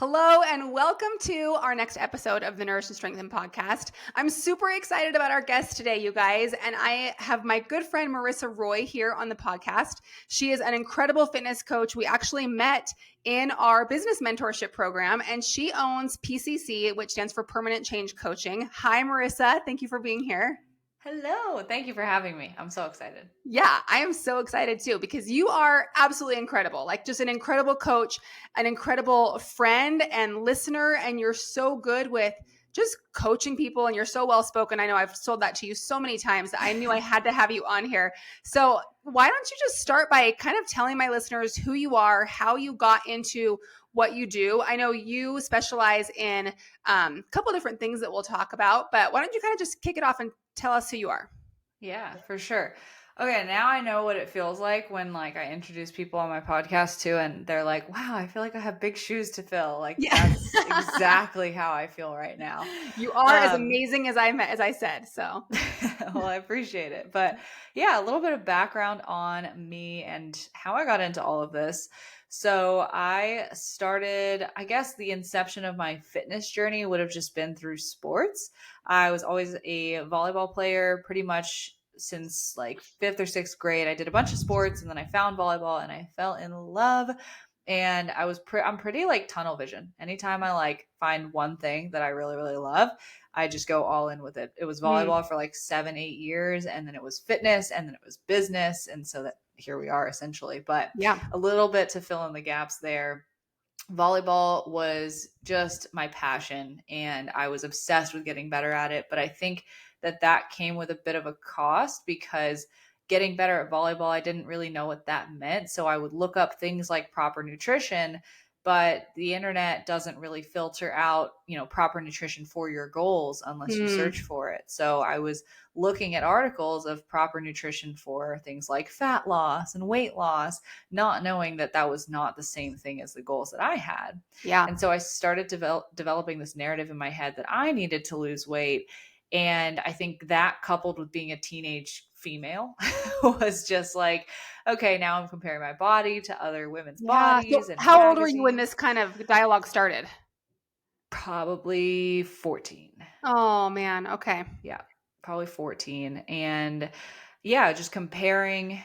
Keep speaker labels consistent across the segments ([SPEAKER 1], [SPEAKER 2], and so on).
[SPEAKER 1] Hello and welcome to our next episode of the Nourish and Strengthen podcast. I'm super excited about our guest today, you guys, and I have my good friend Marissa Roy here on the podcast. She is an incredible fitness coach. We actually met in our business mentorship program, and she owns PCC, which stands for Permanent Change Coaching. Hi, Marissa. Thank you for being here.
[SPEAKER 2] Hello. Thank you for having me. I'm so excited.
[SPEAKER 1] Yeah, I am so excited too, because you are absolutely incredible. Like just an incredible coach, an incredible friend and listener. And you're so good with just coaching people and you're so well spoken. I know I've told that to you so many times that I knew I had to have you on here. So why don't you just start by kind of telling my listeners who you are, how you got into what you do. I know you specialize in a couple different things that we'll talk about, but why don't you kind of just kick it off and tell us who you are?
[SPEAKER 2] Yeah, for sure. Okay, now I know what it feels like when I introduce people on my podcast too and they're like, "Wow, I feel like I have big shoes to fill." Like
[SPEAKER 1] Yeah.
[SPEAKER 2] that's exactly how I feel right now.
[SPEAKER 1] You are as
[SPEAKER 2] Um
[SPEAKER 1] amazing as I said. So
[SPEAKER 2] well, I appreciate it. But yeah, a little bit of background on me and how I got into all of this. So I started, I guess the inception of my fitness journey would have just been through sports. I was always a volleyball player pretty much since like fifth or sixth grade. I did a bunch of sports and then I found volleyball and I fell in love. And I'm pretty like tunnel vision. Anytime I like find one thing that I really, really love, I just go all in with it. It was volleyball for like 7, 8 years, and then it was fitness, and then it was business. And so that here we are essentially. But
[SPEAKER 1] yeah.
[SPEAKER 2] a little bit to fill in the gaps there. Volleyball was just my passion, and I was obsessed with getting better at it. But I think that came with a bit of a cost because getting better at volleyball, I didn't really know what that meant. So I would look up things like proper nutrition, but the internet doesn't really filter out, proper nutrition for your goals unless you search for it. So I was looking at articles of proper nutrition for things like fat loss and weight loss, not knowing that that was not the same thing as the goals that I had.
[SPEAKER 1] Yeah.
[SPEAKER 2] And so I started developing this narrative in my head that I needed to lose weight. And I think that coupled with being a teenage female was just like, okay, now I'm comparing my body to other women's
[SPEAKER 1] Yeah. So
[SPEAKER 2] bodies and
[SPEAKER 1] how old were you when
[SPEAKER 2] magazines.
[SPEAKER 1] this kind of dialogue started?
[SPEAKER 2] Probably 14.
[SPEAKER 1] Oh man. Okay.
[SPEAKER 2] Yeah, probably 14. And yeah, just comparing,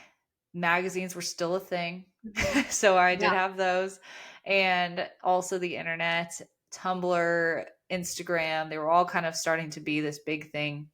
[SPEAKER 2] magazines were still a thing.
[SPEAKER 1] Mhm.
[SPEAKER 2] So I did
[SPEAKER 1] Yeah.
[SPEAKER 2] have those. And also the internet, Tumblr, Instagram, they were all kind of starting to be this big thing.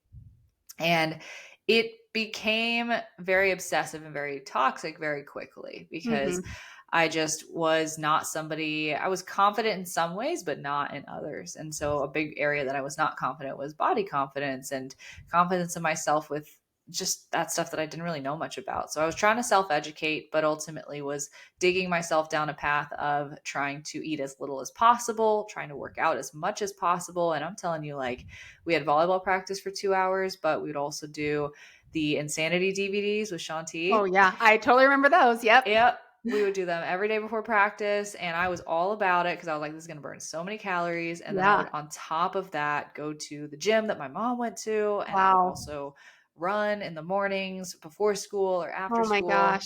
[SPEAKER 2] And it became very obsessive and very toxic very quickly because
[SPEAKER 1] Hmm.
[SPEAKER 2] I just was not somebody, I was confident in some ways, but not in others. And so a big area that I was not confident was body confidence and confidence in myself with just that stuff that I didn't really know much about. So I was trying to self educate, but ultimately was digging myself down a path of trying to eat as little as possible, trying to work out as much as possible. And I'm telling you, like, we had volleyball practice for 2 hours, but we would also do the Insanity DVDs with
[SPEAKER 1] Oh
[SPEAKER 2] Shanti.
[SPEAKER 1] yeah. I totally remember those. Yep.
[SPEAKER 2] Yep. We would do them every day before practice. And I was all about it because I was like, this is going to burn so many calories. And then I
[SPEAKER 1] Yeah.
[SPEAKER 2] would, on top of that, go to the gym that my mom went to. And I would
[SPEAKER 1] Wow.
[SPEAKER 2] also run in the mornings before school or after
[SPEAKER 1] Oh my
[SPEAKER 2] school.
[SPEAKER 1] gosh.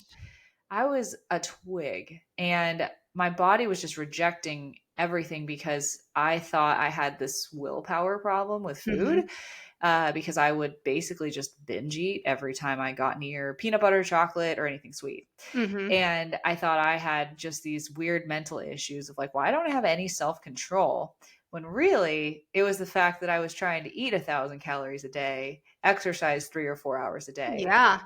[SPEAKER 2] I was a twig and my body was just rejecting everything because I thought I had this willpower problem with
[SPEAKER 1] Hmm.
[SPEAKER 2] food because I would basically just binge eat every time I got near peanut butter, chocolate, or anything sweet.
[SPEAKER 1] Hmm.
[SPEAKER 2] And I thought I had just these weird mental issues of like, why don't I have any self control? When really it was the fact that I was trying to eat 1,000 calories a day, exercise 3 or 4 hours a day.
[SPEAKER 1] Yeah.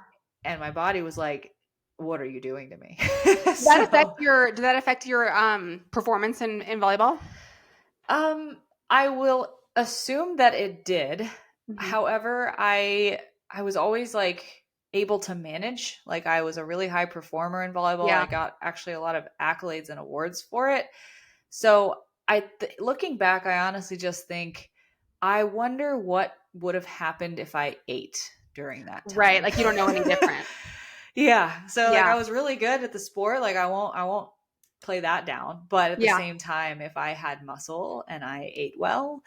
[SPEAKER 2] And my body was like, what are you doing to me?
[SPEAKER 1] Did
[SPEAKER 2] So,
[SPEAKER 1] that affect your performance in volleyball?
[SPEAKER 2] um, I will assume that it did.
[SPEAKER 1] Hmm.
[SPEAKER 2] However, I was always like able to manage. Like I was a really high performer in volleyball. I
[SPEAKER 1] Yeah.
[SPEAKER 2] got actually a lot of accolades and awards for it. So looking back, I honestly just think, I wonder what would have happened if I ate during that
[SPEAKER 1] Right.
[SPEAKER 2] time.
[SPEAKER 1] Like you don't know any different.
[SPEAKER 2] Yeah. So like
[SPEAKER 1] Yeah.
[SPEAKER 2] I was really good at the sport. Like I won't play that down. But at the
[SPEAKER 1] Yeah.
[SPEAKER 2] same time, if I had muscle and I ate well,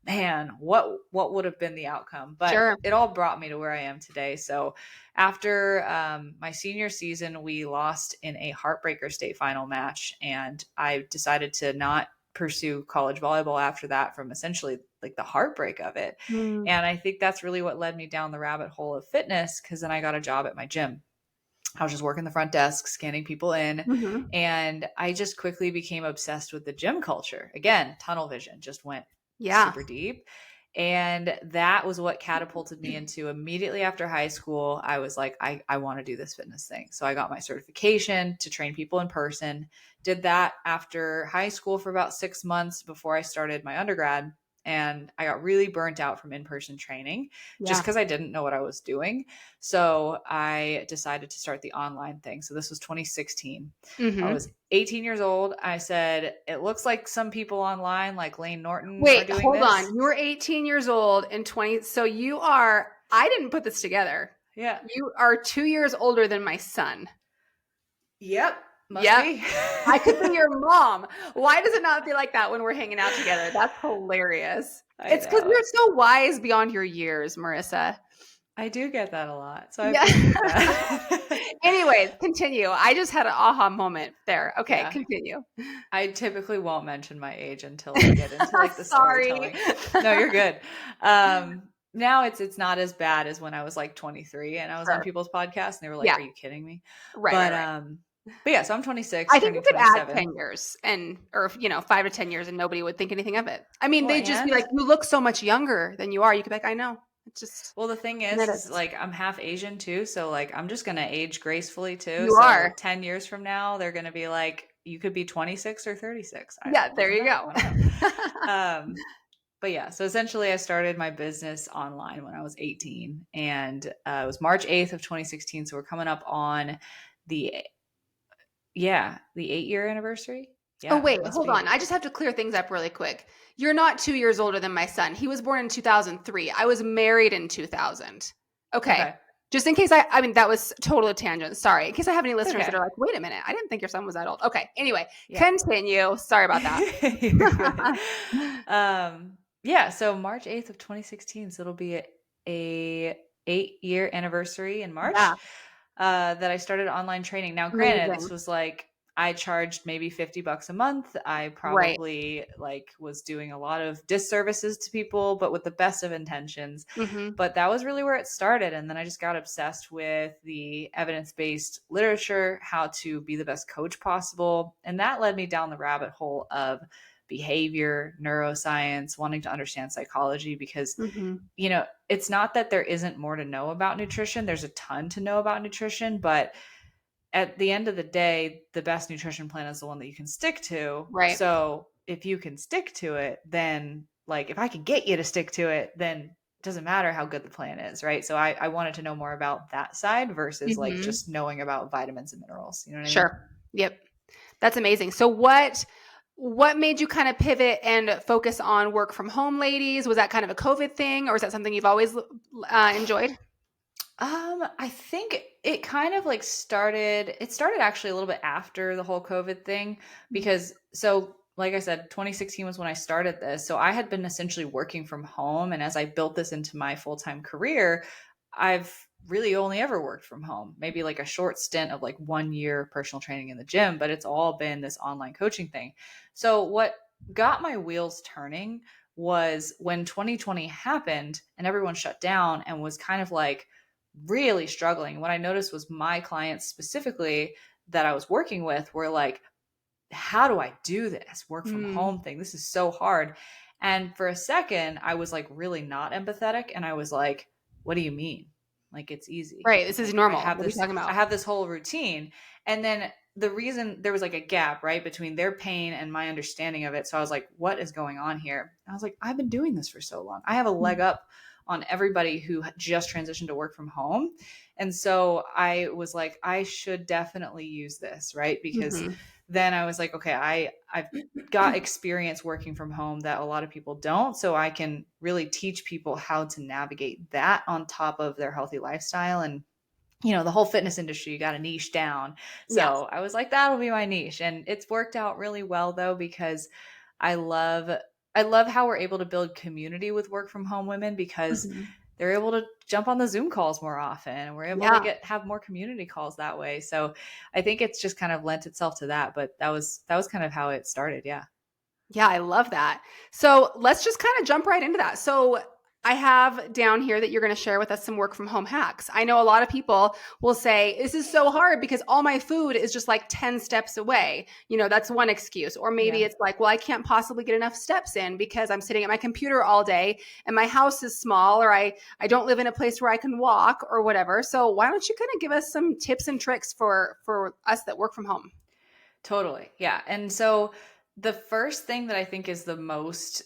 [SPEAKER 2] man, what would have been the outcome? But
[SPEAKER 1] Sure.
[SPEAKER 2] it all brought me to where I am today. So after my senior season, we lost in a heartbreaker state final match, and I decided to not pursue college volleyball after that from essentially like the heartbreak of it.
[SPEAKER 1] Mm.
[SPEAKER 2] And I think that's really what led me down the rabbit hole of fitness, because then I got a job at my gym. I was just working the front desk, scanning people in.
[SPEAKER 1] Mm-hmm.
[SPEAKER 2] And I just quickly became obsessed with the gym culture. Again, tunnel vision just went
[SPEAKER 1] Yeah.
[SPEAKER 2] super deep. And that was what catapulted me into immediately after high school. I was like, I want to do this fitness thing. So I got my certification to train people in person. Did that after high school for about 6 months before I started my undergrad. And I got really burnt out from in-person training just
[SPEAKER 1] Yeah.
[SPEAKER 2] because I didn't know what I was doing. So I decided to start the online thing. So this was 2016. I
[SPEAKER 1] Mm-hmm.
[SPEAKER 2] was 18 years old. I said, it looks like some people online, like Lane Norton, are
[SPEAKER 1] Wait,
[SPEAKER 2] doing
[SPEAKER 1] hold
[SPEAKER 2] this.
[SPEAKER 1] on. You were 18 years old and 20. So you are, I didn't put this together.
[SPEAKER 2] Yeah.
[SPEAKER 1] You are 2 years older than my son.
[SPEAKER 2] Yep. Must
[SPEAKER 1] Yep.
[SPEAKER 2] be.
[SPEAKER 1] I could be your mom. Why does it not be like that when we're hanging out together? That's hilarious. It's because you're so wise beyond your years, Marissa.
[SPEAKER 2] I do get that a lot. So I
[SPEAKER 1] Yeah.
[SPEAKER 2] appreciate that.
[SPEAKER 1] Anyways, continue. I just had an aha moment there. Okay,
[SPEAKER 2] Yeah.
[SPEAKER 1] continue.
[SPEAKER 2] I typically won't mention my age until we get into like the
[SPEAKER 1] Sorry.
[SPEAKER 2] storytelling. No, you're good. Now it's not as bad as when I was like 23 and I was on
[SPEAKER 1] Sure.
[SPEAKER 2] people's podcasts and they were like,
[SPEAKER 1] Yeah.
[SPEAKER 2] "Are you kidding me?"
[SPEAKER 1] Right,
[SPEAKER 2] But
[SPEAKER 1] right.
[SPEAKER 2] but yeah, so I'm 26,
[SPEAKER 1] I think you
[SPEAKER 2] turning
[SPEAKER 1] could add
[SPEAKER 2] 27.
[SPEAKER 1] 10 years or 5 to 10 years and nobody would think anything of it. I mean,
[SPEAKER 2] Well,
[SPEAKER 1] they'd just be
[SPEAKER 2] and
[SPEAKER 1] like, you look so much younger than you are. You could be like, I know. It's just
[SPEAKER 2] well, the thing is like I'm half Asian too, so like I'm just gonna age gracefully too.
[SPEAKER 1] You
[SPEAKER 2] So
[SPEAKER 1] are.
[SPEAKER 2] 10 years from now, they're gonna be like, you could be 26 or 36.
[SPEAKER 1] Yeah, there you go.
[SPEAKER 2] I don't know. But yeah, so essentially I started my business online when I was 18, and it was March 8th of 2016. So we're coming up on the 8-year anniversary.
[SPEAKER 1] Oh,
[SPEAKER 2] Yeah,
[SPEAKER 1] wait,
[SPEAKER 2] must
[SPEAKER 1] hold
[SPEAKER 2] be.
[SPEAKER 1] on. I just have to clear things up really quick. You're not 2 years older than my son. He was born in 2003. I was married in 2000. Okay. Just in case I mean, that was total tangent. Sorry. In case I have any listeners that are like, wait a minute, I didn't think your son was that old. Okay. Anyway, continue. Sorry about that.
[SPEAKER 2] Yeah, so March 8th of 2016. So it'll be a 8-year anniversary in March.
[SPEAKER 1] Yeah.
[SPEAKER 2] That I started online training. Now, granted, this
[SPEAKER 1] Amazing.
[SPEAKER 2] was like I charged maybe $50 a month. I probably like was doing a lot of disservices to people, but with the best of intentions.
[SPEAKER 1] Mm-hmm.
[SPEAKER 2] But that was really where it started. And then I just got obsessed with the evidence-based literature, how to be the best coach possible. And that led me down the rabbit hole of behavior, neuroscience, wanting to understand psychology, because
[SPEAKER 1] Mm-hmm.
[SPEAKER 2] it's not that there isn't more to know about nutrition. There's a ton to know about nutrition, but at the end of the day, the best nutrition plan is the one that you can stick to.
[SPEAKER 1] Right.
[SPEAKER 2] So if you can stick to it, then like if I can get you to stick to it, then it doesn't matter how good the plan is, right? So I wanted to know more about that side versus like just knowing about vitamins and minerals. You know what I mean?
[SPEAKER 1] Sure. Yep. That's amazing. So what made you kind of pivot and focus on work from home ladies? Was that kind of a COVID thing, or is that something you've always enjoyed?
[SPEAKER 2] I think it kind of like started actually a little bit after the whole COVID thing, because so like I said, 2016 was when I started this. So I had been essentially working from home. And as I built this into my full-time career, I've really only ever worked from home, maybe like a short stint of like 1 year personal training in the gym, but it's all been this online coaching thing. So what got my wheels turning was when 2020 happened and everyone shut down and was kind of like really struggling. What I noticed was my clients specifically that I was working with were like, how do I do this work from home thing? This is so hard. And for a second, I was like really not empathetic. And I was like, what do you mean? Like, it's easy.
[SPEAKER 1] Right. This is normal.
[SPEAKER 2] What
[SPEAKER 1] are you talking about?
[SPEAKER 2] I have this whole routine. And then the reason there was like a gap, right, between their pain and my understanding of it. So I was like, what is going on here? And I was like, I've been doing this for so long. I have a leg up on everybody who just transitioned to work from home. And so I was like, I should definitely use this, right? Because then I was like, okay, I've got experience working from home that a lot of people don't. So I can really teach people how to navigate that on top of their healthy lifestyle. And, the whole fitness industry, you got to niche down. So I was like, that'll be my niche. And it's worked out really well though, because I love how we're able to build community with work from home women, because they're able to jump on the Zoom calls more often. We're able to have more community calls that way. So I think it's just kind of lent itself to that. But that was kind of how it started. Yeah.
[SPEAKER 1] Yeah, I love that. So let's just kind of jump right into that. So I have down here that you're going to share with us some work from home hacks. I know a lot of people will say, this is so hard because all my food is just like 10 steps away. That's one excuse. Or maybe
[SPEAKER 2] Yeah.
[SPEAKER 1] it's like, well, I can't possibly get enough steps in because I'm sitting at my computer all day and my house is small, or I don't live in a place where I can walk or whatever. So why don't you kind of give us some tips and tricks for us that work from home?
[SPEAKER 2] Totally. Yeah. And so the first thing that I think is the most,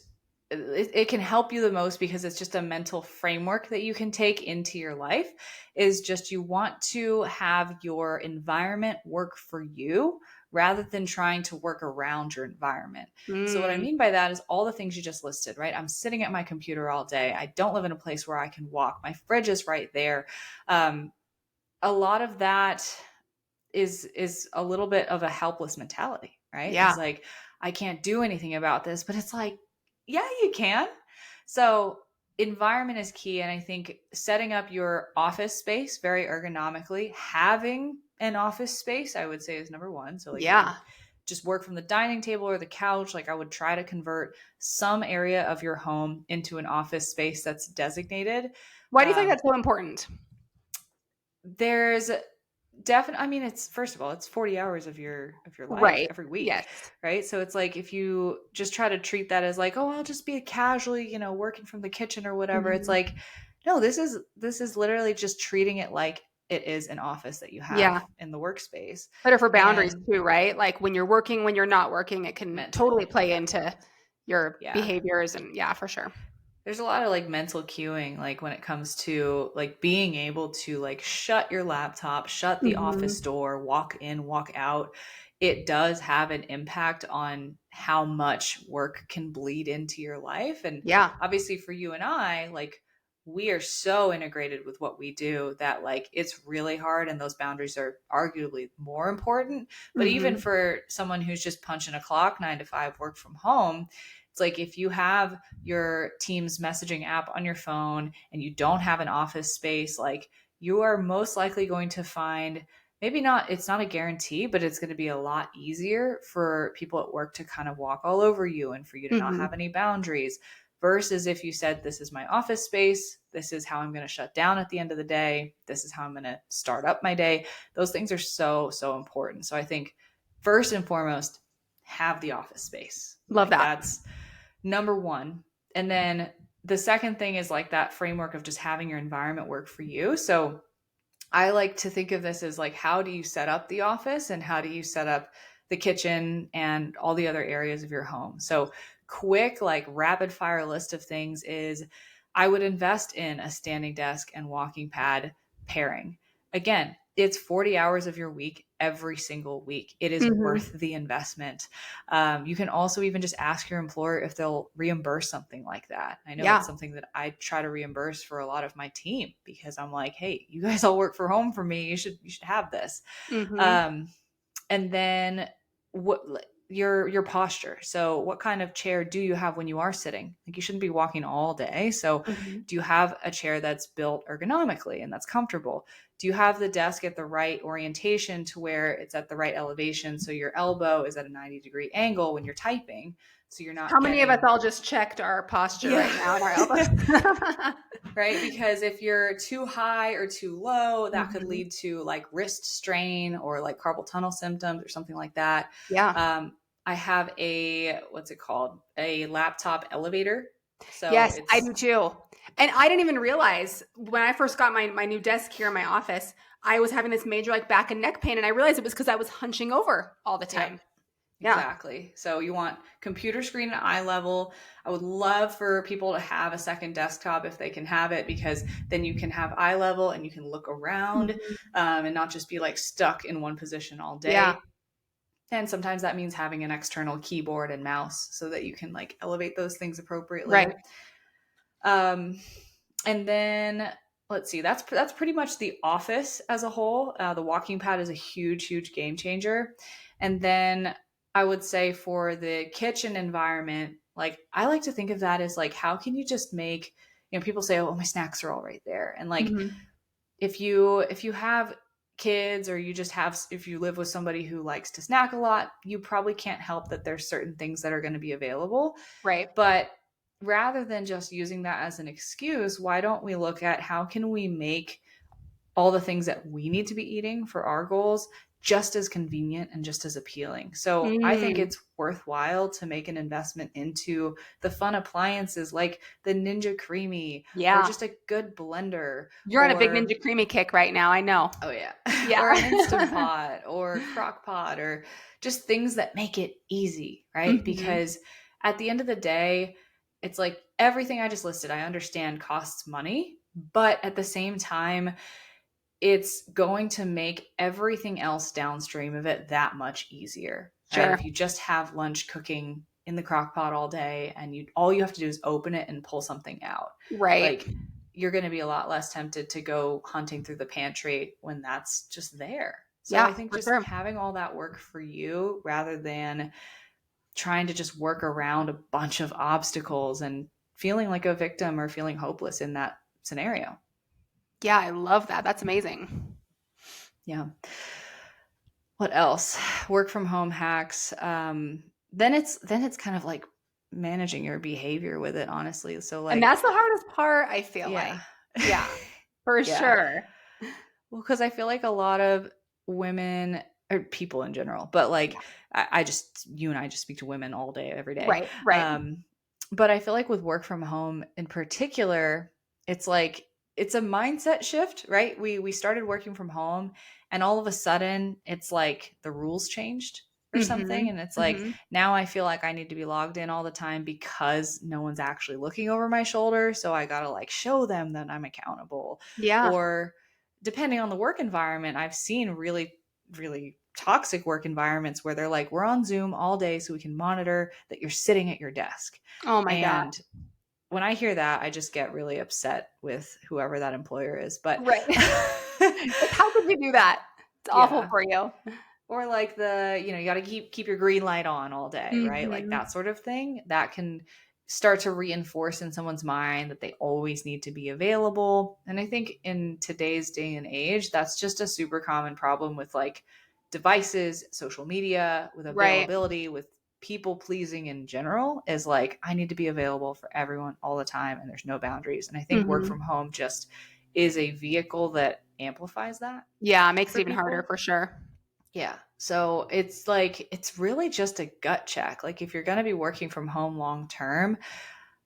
[SPEAKER 2] it can help you the most because it's just a mental framework that you can take into your life, is just you want to have your environment work for you rather than trying to work around your environment. So what I
[SPEAKER 1] Mm,
[SPEAKER 2] mean by that is all the things you just listed, right? I'm sitting at my computer all day. I don't live in a place where I can walk. My fridge is right there. Um, a lot of that is a little bit of a helpless mentality, right?
[SPEAKER 1] yeah.
[SPEAKER 2] Is like, I can't do anything about this, but it's like, yeah, you can. So environment is key. And I think setting up your office space very ergonomically, having an office space, I would say, is number one. So like if you
[SPEAKER 1] Yeah.
[SPEAKER 2] just work from the dining table or the couch, like I would try to convert some area of your home into an office space that's designated.
[SPEAKER 1] Why do you think
[SPEAKER 2] um,
[SPEAKER 1] that's so important?
[SPEAKER 2] there's definitely, I mean, it's, first of all, it's 40 hours of your life
[SPEAKER 1] Right.
[SPEAKER 2] every week,
[SPEAKER 1] Yes.
[SPEAKER 2] right? So it's like if you just try to treat that as like, oh, I'll just be casually, working from the kitchen or whatever. It's
[SPEAKER 1] Mhm.
[SPEAKER 2] like, no, this is literally just treating it like it is an office that you have
[SPEAKER 1] Yeah.
[SPEAKER 2] in the workspace.
[SPEAKER 1] Better for boundaries
[SPEAKER 2] And
[SPEAKER 1] too, right? Like when you're working, when you're not working, it can totally
[SPEAKER 2] mental,
[SPEAKER 1] play into your
[SPEAKER 2] yeah.
[SPEAKER 1] behaviors and yeah, for sure.
[SPEAKER 2] There's a lot of like mental cueing, like when it comes to like being able to like shut your laptop, shut the
[SPEAKER 1] Mhm.
[SPEAKER 2] office door, walk in, walk out. It does have an impact on how much work can bleed into your life. And
[SPEAKER 1] Yeah.
[SPEAKER 2] obviously for you and I, like, we are so integrated with what we do that like it's really hard, and those boundaries are arguably more important. But even
[SPEAKER 1] Mhm.
[SPEAKER 2] for someone who's just punching a clock 9 to 5, work from home, it's like if you have your Teams messaging app on your phone and you don't have an office space, like you are most likely going to find, maybe not, it's not a guarantee, but it's going to be a lot easier for people at work to kind of walk all over you and for you to not
[SPEAKER 1] Mhm.
[SPEAKER 2] have any boundaries. Versus if you said, this is my office space, this is how I'm going to shut down at the end of the day, this is how I'm going to start up my day. Those things are so, so important. So I think first and foremost, have the office space.
[SPEAKER 1] Love
[SPEAKER 2] Like
[SPEAKER 1] that.
[SPEAKER 2] that's number one. And then the second thing is like that framework of just having your environment work for you. So I like to think of this as like, how do you set up the office and how do you set up the kitchen and all the other areas of your home? So, quick, like rapid fire list of things is I would invest in a standing desk and walking pad pairing. Again, it's 40 hours of your week every single week. It is worth
[SPEAKER 1] Mhm.
[SPEAKER 2] the investment. You can also even just ask your employer if they'll reimburse something like that. I know
[SPEAKER 1] Yeah.
[SPEAKER 2] that's something that I try to reimburse for a lot of my team because I'm like, hey, you guys all work from home for me. You should have this.
[SPEAKER 1] Mhm.
[SPEAKER 2] Um, and then what, your posture. So what kind of chair do you have when you are sitting? Like you shouldn't be walking all day. So
[SPEAKER 1] Mhm.
[SPEAKER 2] do you have a chair that's built ergonomically and that's comfortable? Do you have the desk at the right orientation to where it's at the right elevation so your elbow is at a 90-degree angle when you're typing, so you're
[SPEAKER 1] How
[SPEAKER 2] not
[SPEAKER 1] many of us
[SPEAKER 2] getting,
[SPEAKER 1] all just checked our posture
[SPEAKER 2] yeah.
[SPEAKER 1] right now in our elbows?
[SPEAKER 2] Right? Because if you're too high or too low, that could
[SPEAKER 1] Mhm.
[SPEAKER 2] lead to like wrist strain or like carpal tunnel symptoms or something like that.
[SPEAKER 1] Yeah.
[SPEAKER 2] Um, I have what's it called? A laptop elevator. So
[SPEAKER 1] Yes, I
[SPEAKER 2] it's,
[SPEAKER 1] do too. And I didn't even realize when I first got my new desk here in my office, I was having this major like back and neck pain, and I realized it was because I was hunching over all the
[SPEAKER 2] yep,
[SPEAKER 1] time. Yeah.
[SPEAKER 2] exactly. So you want computer screen at eye level. I would love for people to have a second desktop if they can have it, because then you can have eye level and you can look around,
[SPEAKER 1] Mhm.
[SPEAKER 2] and not just be like stuck in one position all
[SPEAKER 1] Yeah.
[SPEAKER 2] day. And sometimes that means having an external keyboard and mouse so that you can like elevate those things
[SPEAKER 1] Right.
[SPEAKER 2] appropriately. Um, and then let's see, that's pretty much the office as a whole. The walking pad is a huge, huge game changer. And then I would say for the kitchen environment, like I like to think of that as like, how can you just make, people say, oh, my snacks are all right there. And like,
[SPEAKER 1] Mhm.
[SPEAKER 2] if you have kids, or you just have, if you live with somebody who likes to snack a lot, you probably can't help that there's certain things that are going to be available.
[SPEAKER 1] Right.
[SPEAKER 2] But rather than just using that as an excuse, why don't we look at how can we make all the things that we need to be eating for our goals just as convenient and just as appealing. So I think
[SPEAKER 1] Mm.
[SPEAKER 2] it's worthwhile to make an investment into the fun appliances like the Ninja Creamy, or
[SPEAKER 1] Yeah.
[SPEAKER 2] just a good blender,
[SPEAKER 1] You're on a big
[SPEAKER 2] or
[SPEAKER 1] Ninja Creamy kick right now. I know.
[SPEAKER 2] oh yeah,
[SPEAKER 1] Yeah.
[SPEAKER 2] or an Instant Pot or Crock Pot, or just things that make it easy, right?
[SPEAKER 1] Mhm.
[SPEAKER 2] Because at the end of the day, it's like everything I just listed, I understand costs money, but at the same time, it's going to make everything else downstream of it that much easier, right?
[SPEAKER 1] Sure.
[SPEAKER 2] If you just have lunch cooking in the crock pot all day and you all you have to do is open it and pull something out,
[SPEAKER 1] Right.
[SPEAKER 2] like you're going to be a lot less tempted to go hunting through the pantry when that's just there. So
[SPEAKER 1] Yeah,
[SPEAKER 2] I think
[SPEAKER 1] for
[SPEAKER 2] just
[SPEAKER 1] sure.
[SPEAKER 2] having all that work for you rather than trying to just work around a bunch of obstacles and feeling like a victim or feeling hopeless in that scenario.
[SPEAKER 1] Yeah, I love that. That's amazing.
[SPEAKER 2] Yeah. What else? Work from home hacks. Then it's kind of like managing your behavior with it, honestly. So
[SPEAKER 1] And
[SPEAKER 2] like,
[SPEAKER 1] that's the hardest part, I feel like.
[SPEAKER 2] yeah.
[SPEAKER 1] Yeah, for
[SPEAKER 2] Yeah.
[SPEAKER 1] sure.
[SPEAKER 2] Well, because I feel like a lot of women or people in general, but like I just you and I just speak to women all day, every day.
[SPEAKER 1] Right, right.
[SPEAKER 2] But I feel like with work from home in particular, it's like it's a mindset shift, right? We started working from home, and all of a sudden it's like the rules changed or something.
[SPEAKER 1] Mhm.
[SPEAKER 2] And it's like
[SPEAKER 1] Mhm.
[SPEAKER 2] now I feel like I need to be logged in all the time because no one's actually looking over my shoulder. So I gotta like show them that I'm accountable.
[SPEAKER 1] Yeah.
[SPEAKER 2] Or depending on the work environment, I've seen really, really toxic work environments where they're like, we're on Zoom all day so we can monitor that you're sitting at your desk.
[SPEAKER 1] Oh my god.
[SPEAKER 2] And when I hear that, I just get really upset with whoever that employer is. But
[SPEAKER 1] Right. Like, how could you do that? It's awful
[SPEAKER 2] yeah.
[SPEAKER 1] for you.
[SPEAKER 2] Or like you got to keep your green light on all day, right? Like
[SPEAKER 1] Mhm.
[SPEAKER 2] that sort of thing that can start to reinforce in someone's mind that they always need to be available. And I think in today's day and age, that's just a super common problem with like devices, social media, with
[SPEAKER 1] Right.
[SPEAKER 2] availability, with people pleasing in general, is like I need to be available for everyone all the time and there's no boundaries. And I think work
[SPEAKER 1] Mhm.
[SPEAKER 2] from home just is a vehicle that amplifies that
[SPEAKER 1] Yeah, it makes it
[SPEAKER 2] for
[SPEAKER 1] even harder
[SPEAKER 2] people.
[SPEAKER 1] for sure.
[SPEAKER 2] Yeah. So it's like, it's really just a gut check. Like, if you're going to be working from home long term,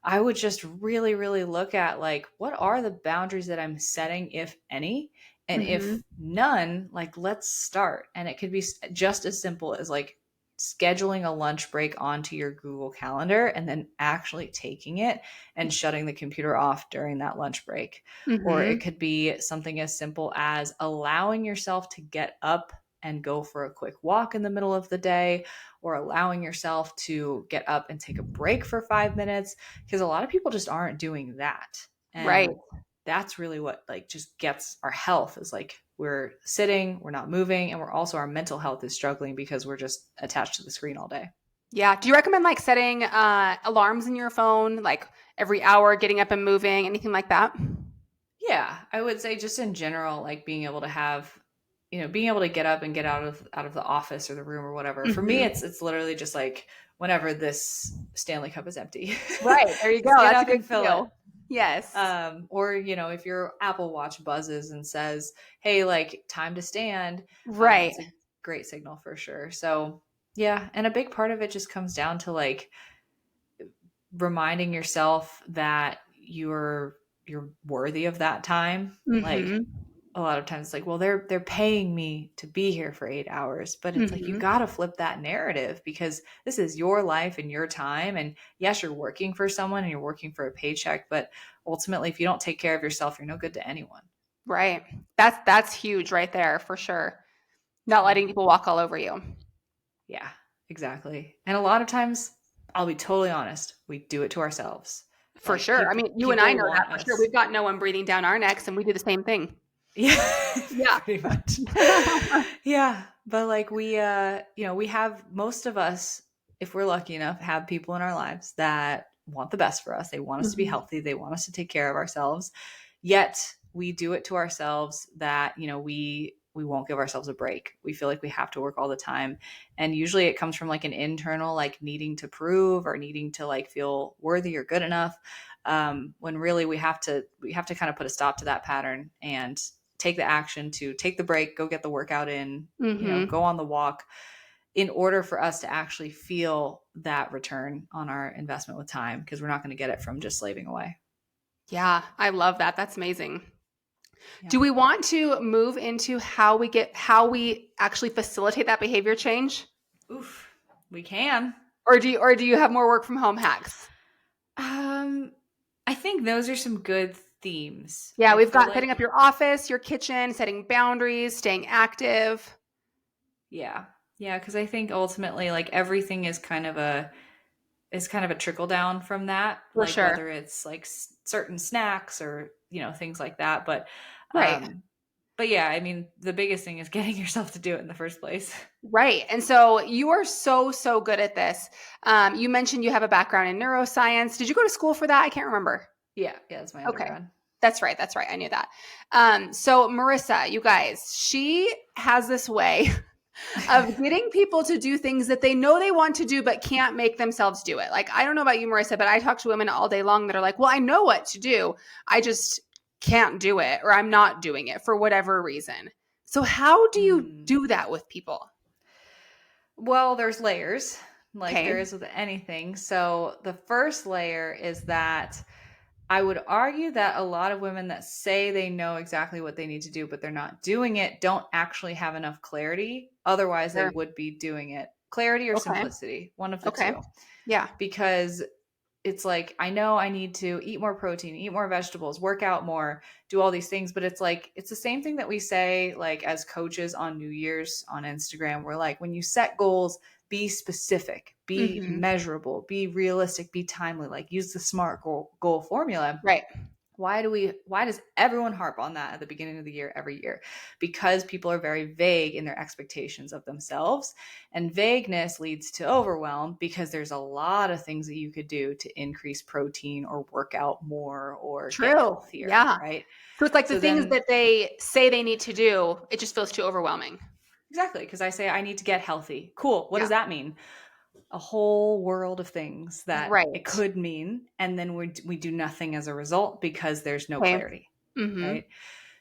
[SPEAKER 2] I would just really, really look at like, what are the boundaries that I'm setting, if any? And if
[SPEAKER 1] Mhm.
[SPEAKER 2] none, like, let's start. And it could be just as simple as like scheduling a lunch break onto your Google Calendar and then actually taking it and shutting the computer off during that lunch break. Or it
[SPEAKER 1] Mhm.
[SPEAKER 2] could be something as simple as allowing yourself to get up and go for a quick walk in the middle of the day, or allowing yourself to get up and take a break for 5 minutes, because a lot of people just aren't doing that.
[SPEAKER 1] Right.
[SPEAKER 2] And that's really what like just gets our health, is like we're sitting, we're not moving, and we're also, our mental health is struggling because we're just attached to the screen all day.
[SPEAKER 1] Yeah. Do you recommend like setting alarms in your phone, like every hour, getting up and moving, anything like that?
[SPEAKER 2] Yeah, I would say just in general, like being able to have, being able to get up and get out of the office or the room or whatever. For me,
[SPEAKER 1] Mhm.
[SPEAKER 2] it's literally just like whenever this Stanley Cup is empty,
[SPEAKER 1] Right. There you go.
[SPEAKER 2] just get
[SPEAKER 1] That's a
[SPEAKER 2] up
[SPEAKER 1] good
[SPEAKER 2] and fill it.
[SPEAKER 1] cue. Yes.
[SPEAKER 2] Or if your Apple Watch buzzes and says, "Hey, like time to stand,"
[SPEAKER 1] Right.
[SPEAKER 2] it's a great signal for sure. So yeah, and a big part of it just comes down to like reminding yourself that you're worthy of that time. Like
[SPEAKER 1] Mhm.
[SPEAKER 2] a lot of times it's like, well, they're paying me to be here for 8 hours, but it's like you
[SPEAKER 1] Mhm.
[SPEAKER 2] got to flip that narrative, because this is your life and your time. And yes, you're working for someone and you're working for a paycheck, but ultimately, if you don't take care of yourself, you're no good to anyone.
[SPEAKER 1] Right. That's huge right there for sure. Not
[SPEAKER 2] Yeah.
[SPEAKER 1] letting people walk all over you.
[SPEAKER 2] Yeah, exactly. And a lot of times, I'll be totally honest, we do it to ourselves.
[SPEAKER 1] For
[SPEAKER 2] Like
[SPEAKER 1] sure. I mean, you and I
[SPEAKER 2] people
[SPEAKER 1] know that
[SPEAKER 2] want
[SPEAKER 1] for sure.
[SPEAKER 2] us.
[SPEAKER 1] We've got no one breathing down our necks and we do the same thing.
[SPEAKER 2] Yeah,
[SPEAKER 1] Yeah.
[SPEAKER 2] pretty much. Yeah, but like we have, most of us, if we're lucky enough, have people in our lives that want the best for us. They want us to be
[SPEAKER 1] Mhm.
[SPEAKER 2] healthy, they want us to take care of ourselves. Yet we do it to ourselves that, we we won't give ourselves a break. We feel like we have to work all the time. And usually it comes from like an internal, like needing to prove or needing to like feel worthy or good enough. When really we have to kind of put a stop to that pattern and take the action to take the break, go get the workout in,
[SPEAKER 1] Mm-hmm.
[SPEAKER 2] go on the walk, in order for us to actually feel that return on our investment with time, because we're not going to get it from just slaving away.
[SPEAKER 1] Yeah, I love that. That's amazing.
[SPEAKER 2] Yeah.
[SPEAKER 1] Do we want to move into how we actually facilitate that behavior change?
[SPEAKER 2] Oof. We can.
[SPEAKER 1] Or do you have more work from home hacks?
[SPEAKER 2] Um, I think those are some good themes.
[SPEAKER 1] Yeah,
[SPEAKER 2] I
[SPEAKER 1] we've
[SPEAKER 2] feel
[SPEAKER 1] got setting
[SPEAKER 2] like,
[SPEAKER 1] up your office, your kitchen, setting boundaries, staying active.
[SPEAKER 2] yeah. Yeah, because I think ultimately like everything is kind of a trickle down from that,
[SPEAKER 1] For
[SPEAKER 2] like
[SPEAKER 1] sure.
[SPEAKER 2] whether it's like certain snacks or, things like that.
[SPEAKER 1] Right.
[SPEAKER 2] Um, but yeah, I mean, the biggest thing is getting yourself to do it in the first place.
[SPEAKER 1] Right. And so you are so, so good at this. You mentioned you have a background in neuroscience. Did you go to school for that? I can't remember.
[SPEAKER 2] Yeah. Yeah. That's my
[SPEAKER 1] Okay.
[SPEAKER 2] undergrad.
[SPEAKER 1] That's right. That's right. I knew that. So Marissa, you guys, she has this way of getting people to do things that they know they want to do, but can't make themselves do it. Like, I don't know about you, Marissa, but I talk to women all day long that are like, well, I know what to do. I just can't do it, or I'm not doing it for whatever reason. So how do you
[SPEAKER 2] Mm.
[SPEAKER 1] do that with people?
[SPEAKER 2] Well, there's layers, like there
[SPEAKER 1] Okay.
[SPEAKER 2] is with anything. So the first layer is that I would argue that a lot of women that say they know exactly what they need to do, but they're not doing it, don't actually have enough clarity. Otherwise, they
[SPEAKER 1] Sure.
[SPEAKER 2] would be doing it. Clarity or
[SPEAKER 1] Okay.
[SPEAKER 2] simplicity, one of the
[SPEAKER 1] Okay.
[SPEAKER 2] two.
[SPEAKER 1] Yeah.
[SPEAKER 2] Because it's like, I know I need to eat more protein, eat more vegetables, work out more, do all these things. But it's like, it's the same thing that we say, like, as coaches on New Year's on Instagram. We're like, when you set goals, be specific, be
[SPEAKER 1] Hmm.
[SPEAKER 2] measurable, be realistic, be timely, like use the SMART goal formula.
[SPEAKER 1] Right.
[SPEAKER 2] Why does everyone harp on that at the beginning of the year every year? Because people are very vague in their expectations of themselves, and vagueness leads to overwhelm, because there's a lot of things that you could do to increase protein or work out more or get
[SPEAKER 1] True.
[SPEAKER 2] healthier,
[SPEAKER 1] Yeah.
[SPEAKER 2] right?
[SPEAKER 1] So it's like the
[SPEAKER 2] So
[SPEAKER 1] things
[SPEAKER 2] then,
[SPEAKER 1] that they say they need to do, it just feels too overwhelming.
[SPEAKER 2] exactly, because I say I need to get healthy. Cool. What
[SPEAKER 1] Yeah.
[SPEAKER 2] does that mean? A whole world of things that it
[SPEAKER 1] Right.
[SPEAKER 2] could mean, and then we do nothing as a result because there's no
[SPEAKER 1] Okay.
[SPEAKER 2] clarity,
[SPEAKER 1] Hmm.
[SPEAKER 2] right?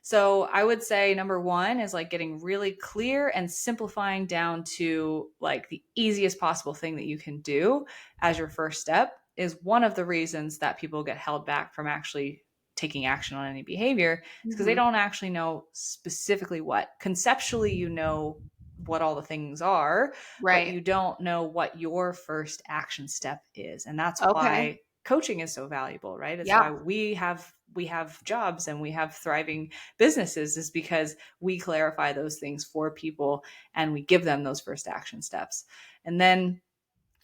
[SPEAKER 2] So I would say number one is like getting really clear and simplifying down to like the easiest possible thing that you can do as your first step is one of the reasons that people get held back from actually taking action on any behavior, is because they
[SPEAKER 1] Hmm.
[SPEAKER 2] don't actually know specifically what. Conceptually, you know what all the things are, but
[SPEAKER 1] Right.
[SPEAKER 2] you don't know what your first action step is. And that's
[SPEAKER 1] Okay.
[SPEAKER 2] why coaching is so valuable, right? It's
[SPEAKER 1] Yeah.
[SPEAKER 2] why we have jobs and we have thriving businesses, is because we clarify those things for people and we give them those first action steps. And then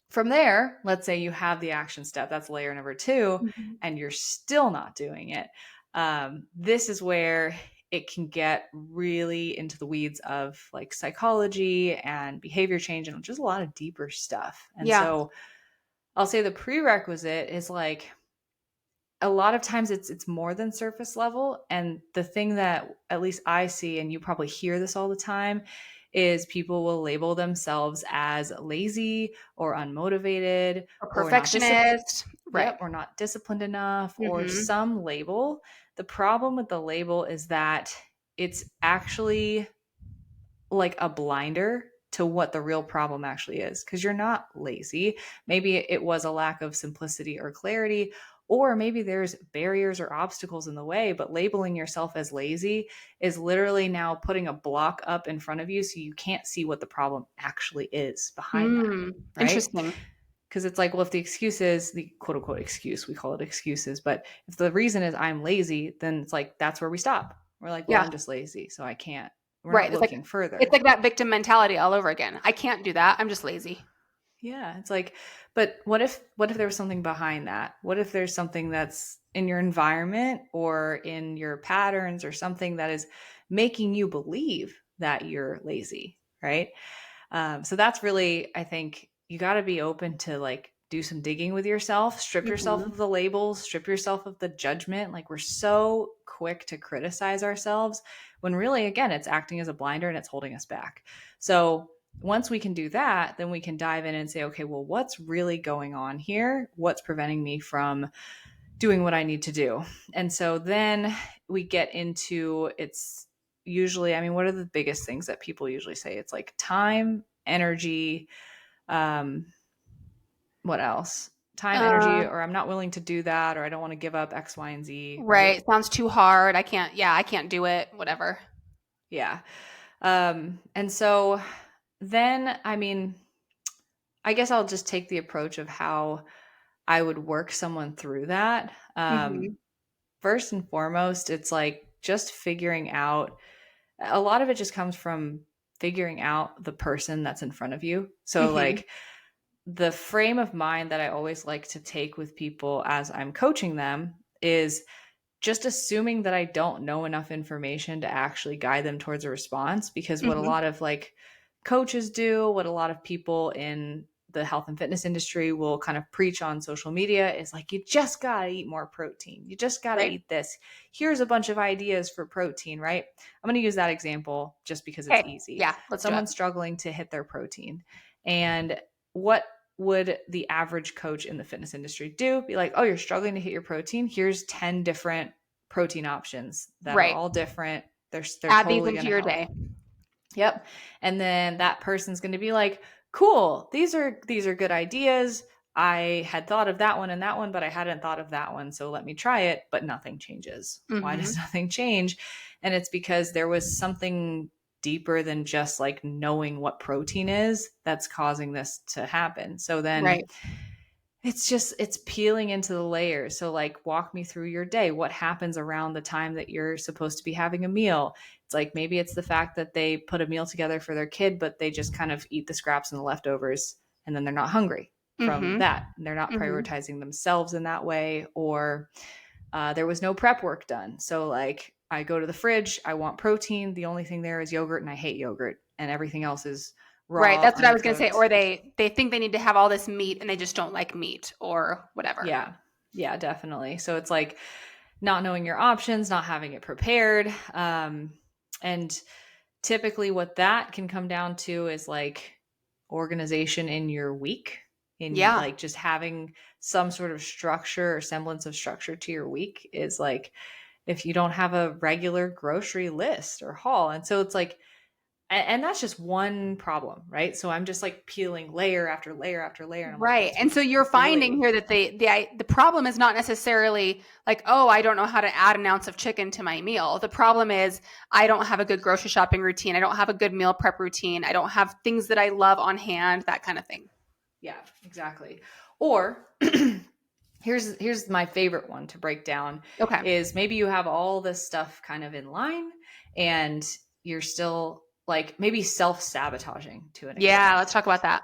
[SPEAKER 2] from there, let's say you have the action step, that's layer number two,
[SPEAKER 1] Mhm.
[SPEAKER 2] and you're still not doing it. This is where it can get really into the weeds of like psychology and behavior change and just a lot of deeper stuff. And
[SPEAKER 1] Yeah.
[SPEAKER 2] so I'll say the prerequisite is like, a lot of times it's more than surface level, and the thing that at least I see, and you probably hear this all the time, is people will label themselves as lazy or unmotivated,
[SPEAKER 1] A
[SPEAKER 2] or we're not disciplined.
[SPEAKER 1] perfectionist. Right.
[SPEAKER 2] Yep, we're not disciplined enough, or
[SPEAKER 1] Hmm.
[SPEAKER 2] some label. The problem with the label is that it's actually like a blinder to what the real problem actually is, because you're not lazy. Maybe it was a lack of simplicity or clarity, or maybe there's barriers or obstacles in the way, but labeling yourself as lazy is literally now putting a block up in front of you so you can't see what the problem actually is behind that,
[SPEAKER 1] Mm.
[SPEAKER 2] right?
[SPEAKER 1] Interesting.
[SPEAKER 2] Because it's like, well, if the excuse is the quote unquote excuse, we call it excuses, but if the reason is I'm lazy, then it's like that's where we stop. We're like, well,
[SPEAKER 1] Yeah.
[SPEAKER 2] I'm just lazy, so I can't. We're
[SPEAKER 1] Right.
[SPEAKER 2] not
[SPEAKER 1] It's like
[SPEAKER 2] looking
[SPEAKER 1] it's
[SPEAKER 2] further.
[SPEAKER 1] like that victim mentality all over again. I can't do that. I'm just lazy.
[SPEAKER 2] Yeah, it's like, but what if there was something behind that? What if there's something that's in your environment or in your patterns or something that is making you believe that you're lazy, right? So that's really, I think, you got to be open to like do some digging with yourself, strip yourself
[SPEAKER 1] Mhm.
[SPEAKER 2] of the labels, strip yourself of the judgment. Like we're so quick to criticize ourselves when really, again, it's acting as a blinder and it's holding us back. So once we can do that, then we can dive in and say, okay, well, what's really going on here? What's preventing me from doing what I need to do? And so then we get into it's usually, I mean, what are the biggest things that people usually say? It's like time, energy, um, what else? Time, energy,
[SPEAKER 1] Uh,
[SPEAKER 2] or I'm not willing to do that, or I don't want to give up X, Y, and Z, right?
[SPEAKER 1] right. Sounds too hard. I can't do it. Whatever.
[SPEAKER 2] Yeah. And so then, I mean, I guess I'll just take the approach of how I would work someone through that.
[SPEAKER 1] Mhm.
[SPEAKER 2] First and foremost, it's like just figuring out a lot of it just comes from figuring out the person that's in front of you. So,
[SPEAKER 1] Mhm.
[SPEAKER 2] like, the frame of mind that I always like to take with people as I'm coaching them is just assuming that I don't know enough information to actually guide them towards a response. Because what a
[SPEAKER 1] Mhm.
[SPEAKER 2] lot of like coaches do, what a lot of people in the health and fitness industry will kind of preach on social media is like, you just got to eat more protein. You just got to
[SPEAKER 1] Right.
[SPEAKER 2] eat this. Here's a bunch of ideas for protein, right? I'm going to use that example just because it's
[SPEAKER 1] Okay.
[SPEAKER 2] easy.
[SPEAKER 1] Yeah. Let's do it.
[SPEAKER 2] Someone's struggling to hit their protein. And what would the average coach in the fitness industry do? Be like, oh, you're struggling to hit your protein. Here's 10 different protein options that are
[SPEAKER 1] Right.
[SPEAKER 2] all different. They're
[SPEAKER 1] Add these
[SPEAKER 2] totally going
[SPEAKER 1] into
[SPEAKER 2] to
[SPEAKER 1] your
[SPEAKER 2] help.
[SPEAKER 1] day.
[SPEAKER 2] Yep. And then that person's going to be like, cool, these are good ideas. I had thought of that one and that one, but I hadn't thought of that one. So let me try it, but nothing changes. Why does
[SPEAKER 1] Mhm.
[SPEAKER 2] nothing change? And it's because there was something deeper than just like knowing what protein is that's causing this to happen. So then
[SPEAKER 1] Right.
[SPEAKER 2] it's peeling into the layers. So like walk me through your day. What happens around the time that you're supposed to be having a meal? It's like maybe it's the fact that they put a meal together for their kid, but they just kind of eat the scraps and the leftovers and then they're not hungry from
[SPEAKER 1] Mhm.
[SPEAKER 2] that. And they're not
[SPEAKER 1] Mhm.
[SPEAKER 2] prioritizing themselves in that way. Or there was no prep work done. So like I go to the fridge, I want protein. The only thing there is yogurt and I hate yogurt and everything else is
[SPEAKER 1] Right.
[SPEAKER 2] raw,
[SPEAKER 1] That's what I was gonna say.
[SPEAKER 2] undercooked.
[SPEAKER 1] Or they think they need to have all this meat and they just don't like meat or whatever.
[SPEAKER 2] Yeah. Yeah, definitely. So it's like not knowing your options, not having it prepared. And typically what that can come down to is like organization in your week, in
[SPEAKER 1] Yeah.
[SPEAKER 2] like just having some sort of structure or semblance of structure to your week is like if you don't have a regular grocery list or haul. And so it's like and that's just one problem, right? So I'm just like peeling layer after layer after layer and I'm like
[SPEAKER 1] Right.
[SPEAKER 2] what's
[SPEAKER 1] And so you're finding
[SPEAKER 2] really
[SPEAKER 1] here that the problem is not necessarily like, oh, I don't know how to add an ounce of chicken to my meal. The problem is I don't have a good grocery shopping routine. I don't have a good meal prep routine. I don't have things that I love on hand, that kind of thing.
[SPEAKER 2] Yeah, exactly. Or here's my favorite one to break down
[SPEAKER 1] Okay.
[SPEAKER 2] is maybe you have all this stuff kind of in line and you're still like maybe self-sabotaging to an
[SPEAKER 1] Yeah,
[SPEAKER 2] extent,
[SPEAKER 1] let's talk about that.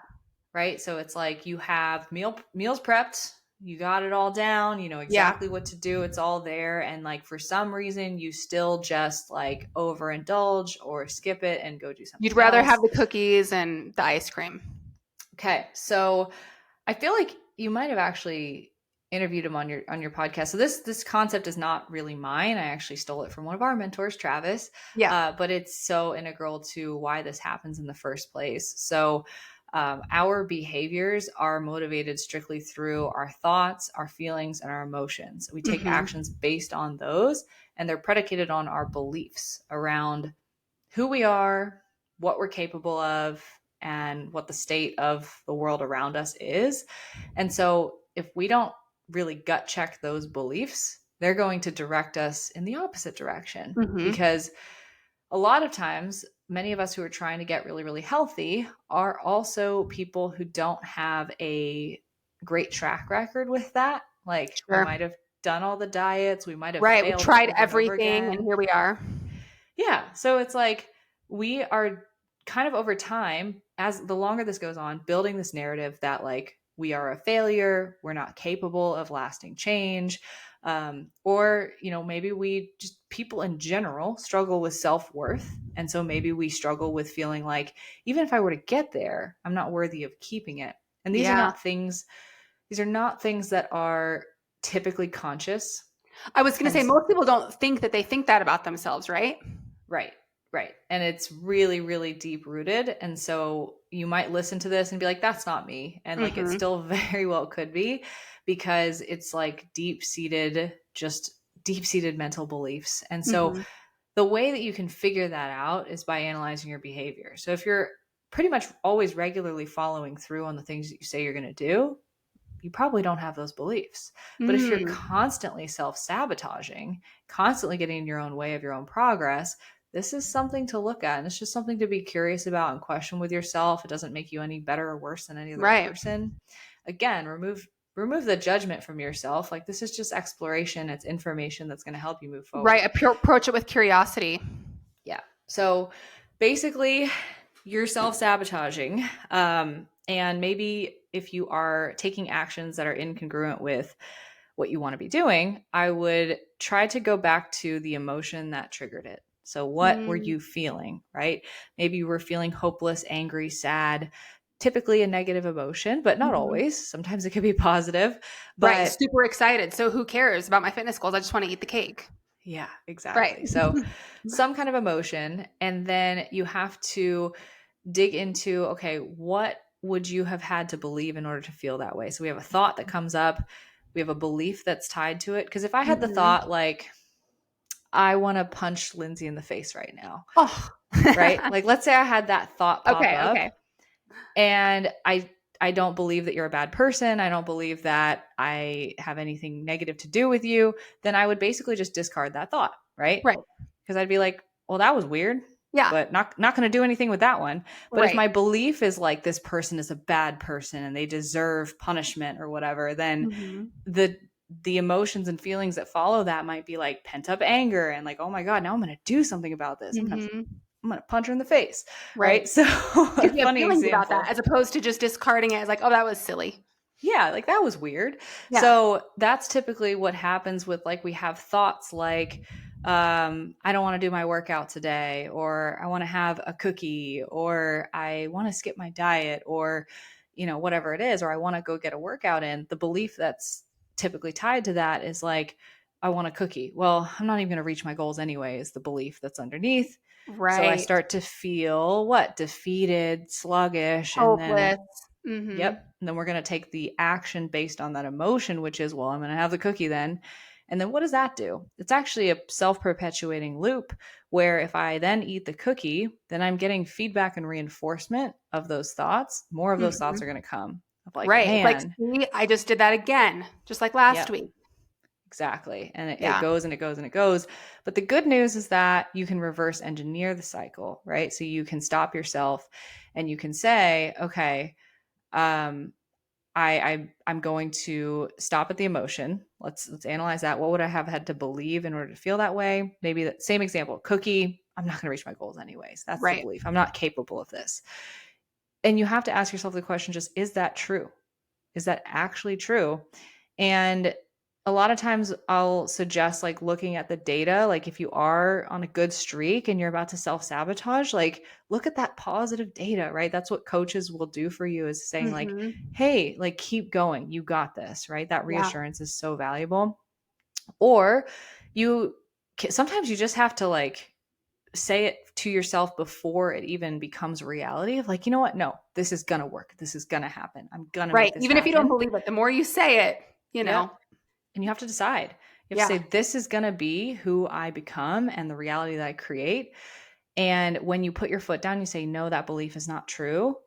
[SPEAKER 2] right? So it's like you have meals prepped, you got it all down, you know
[SPEAKER 1] Yeah.
[SPEAKER 2] exactly what to do, it's all there, and like for some reason you still just like overindulge or skip it and go do
[SPEAKER 1] You'd
[SPEAKER 2] something
[SPEAKER 1] rather have
[SPEAKER 2] else.
[SPEAKER 1] the cookies and the ice cream.
[SPEAKER 2] Okay, so I feel like you might have actually interviewed him on your podcast. So this concept is not really mine. I actually stole it from one of our mentors, Travis.
[SPEAKER 1] Yeah.
[SPEAKER 2] But it's so integral to why this happens in the first place. So our behaviors are motivated strictly through our thoughts, our feelings, and our emotions. We take
[SPEAKER 1] Mhm.
[SPEAKER 2] actions based on those, and they're predicated on our beliefs around who we are, what we're capable of, and what the state of the world around us is. And so, if we don't really gut check those beliefs, they're going to direct us in the opposite direction.
[SPEAKER 1] Mhm.
[SPEAKER 2] Because a lot of times, many of us who are trying to get really, really healthy are also people who don't have a great track record with that. Like, we
[SPEAKER 1] Sure.
[SPEAKER 2] might have done all the diets, we might have
[SPEAKER 1] Right. We
[SPEAKER 2] failed
[SPEAKER 1] tried
[SPEAKER 2] over and over
[SPEAKER 1] everything and
[SPEAKER 2] again.
[SPEAKER 1] here we are.
[SPEAKER 2] Yeah. So it's like we are kind of over time, as the longer this goes on, building this narrative that like we are a failure, we're not capable of lasting change. Or, you know, maybe we just people in general struggle with self worth. And so maybe we struggle with feeling like even if I were to get there, I'm not worthy of keeping it. And these are
[SPEAKER 1] Yeah.
[SPEAKER 2] not things these are not things that are typically conscious.
[SPEAKER 1] I was going to
[SPEAKER 2] And
[SPEAKER 1] say, most people don't think that they think that about themselves, right?
[SPEAKER 2] right, right. And it's really, really deep rooted. And so you might listen to this and be like, that's not me. And like, it
[SPEAKER 1] Mm-hmm.
[SPEAKER 2] still very well could be, because it's like just deep seated mental beliefs. And so
[SPEAKER 1] Mm-hmm.
[SPEAKER 2] the way that you can figure that out is by analyzing your behavior. So if you're pretty much always regularly following through on the things that you say you're going to do, you probably don't have those beliefs. But if you're
[SPEAKER 1] Mm.
[SPEAKER 2] constantly self sabotaging, constantly getting in your own way of your own progress, this is something to look at. And it's just something to be curious about and question with yourself. It doesn't make you any better or worse than any other
[SPEAKER 1] Right.
[SPEAKER 2] person. Again, remove the judgment from yourself. Like, this is just exploration. It's information that's going to help you move
[SPEAKER 1] Right.
[SPEAKER 2] forward.
[SPEAKER 1] Approach it with curiosity.
[SPEAKER 2] Yeah. So basically, you're self sabotaging. And maybe if you are taking actions that are incongruent with what you want to be doing, I would try to go back to the emotion that triggered it. So, what were
[SPEAKER 1] Mm.
[SPEAKER 2] you feeling, right? Maybe you were feeling hopeless, angry, sad, typically a negative emotion, but not
[SPEAKER 1] Mhm.
[SPEAKER 2] always. Sometimes it could be positive.
[SPEAKER 1] Right.
[SPEAKER 2] But
[SPEAKER 1] Super excited. So who cares about my fitness goals? I just want to eat the cake.
[SPEAKER 2] yeah,
[SPEAKER 1] Right.
[SPEAKER 2] exactly. So, some kind of emotion. And then you have to dig into, okay, what would you have had to believe in order to feel that way? So we have a thought that comes up, we have a belief that's tied to it. Because if I had the
[SPEAKER 1] Mhm.
[SPEAKER 2] thought, like, I want to punch Lindsay in the face right now,
[SPEAKER 1] Oh.
[SPEAKER 2] right? Like, let's say I had that thought pop
[SPEAKER 1] Okay.
[SPEAKER 2] up,
[SPEAKER 1] Okay.
[SPEAKER 2] and I don't believe that you're a bad person. I don't believe that I have anything negative to do with you. Then I would basically just discard that thought, right?
[SPEAKER 1] Right.
[SPEAKER 2] Because I'd be like, well, that was weird,
[SPEAKER 1] Yeah.
[SPEAKER 2] but not going to do anything with that one. But if
[SPEAKER 1] Right.
[SPEAKER 2] my belief is like, this person is a bad person and they deserve punishment or whatever, then
[SPEAKER 1] Mhm.
[SPEAKER 2] the the emotions and feelings that follow that might be like pent up anger and like, oh my god, now I'm going to do something about this.
[SPEAKER 1] Mhm.
[SPEAKER 2] I'm going to punch her in the face,
[SPEAKER 1] Right.
[SPEAKER 2] right? So a
[SPEAKER 1] Because you have
[SPEAKER 2] funny
[SPEAKER 1] feelings about that,
[SPEAKER 2] example.
[SPEAKER 1] as opposed to just discarding it as like, oh, that was silly.
[SPEAKER 2] Yeah, like, that was weird.
[SPEAKER 1] Yeah.
[SPEAKER 2] So that's typically what happens with, like, we have thoughts like, I don't want to do my workout today, or I want to have a cookie, or I want to skip my diet, or, whatever it is, or I want to go get a workout in. The belief that's typically tied to that is like, I want a cookie. Well, I'm not even going to reach my goals anyway, is the belief that's underneath. So I
[SPEAKER 1] Right.
[SPEAKER 2] start to feel what? Defeated, sluggish, and then
[SPEAKER 1] Hopeless. Mhm.
[SPEAKER 2] yep. And then we're going to take the action based on that emotion, which is, well, I'm going to have the cookie then. And then what does that do? It's actually a self perpetuating loop where if I then eat the cookie, then I'm getting feedback and reinforcement of those thoughts. More of those thoughts
[SPEAKER 1] Mhm.
[SPEAKER 2] are going to come of like,
[SPEAKER 1] Right. It's like,
[SPEAKER 2] man,
[SPEAKER 1] see, I just did that again, just like last
[SPEAKER 2] yep,
[SPEAKER 1] week.
[SPEAKER 2] exactly. And it
[SPEAKER 1] Yeah.
[SPEAKER 2] goes and it goes and it goes. But the good news is that you can reverse engineer the cycle, right? So you can stop yourself and you can say, okay, um, I'm going to stop at the emotion. Let's analyze that. What would I have had to believe in order to feel that way? Maybe that same example, cookie. I'm not going to reach my goals anyways. That's the
[SPEAKER 1] Right.
[SPEAKER 2] belief. I'm not capable of this. And you have to ask yourself the question: just, is that true? Is that actually true? And a lot of times I'll suggest like looking at the data, like if you are on a good streak and you're about to self-sabotage, like look at that positive data, right? That's what coaches will do for you, is saying like,
[SPEAKER 1] Mhm.
[SPEAKER 2] hey, like keep going. You got this, right? That
[SPEAKER 1] Yeah.
[SPEAKER 2] reassurance is so valuable. Or you sometimes you just have to like say it to yourself before it even becomes reality of like, you know what? No, this is going to work. This is going to happen. I'm going to
[SPEAKER 1] Right.
[SPEAKER 2] make this
[SPEAKER 1] Even if you don't
[SPEAKER 2] happen.
[SPEAKER 1] believe it, the more you say it, you
[SPEAKER 2] Yep.
[SPEAKER 1] know.
[SPEAKER 2] And you have to decide. You have to
[SPEAKER 1] Yeah.
[SPEAKER 2] say, this is going to be who I become and the reality that I create. And when you put your foot down, you say, no, that belief is not true.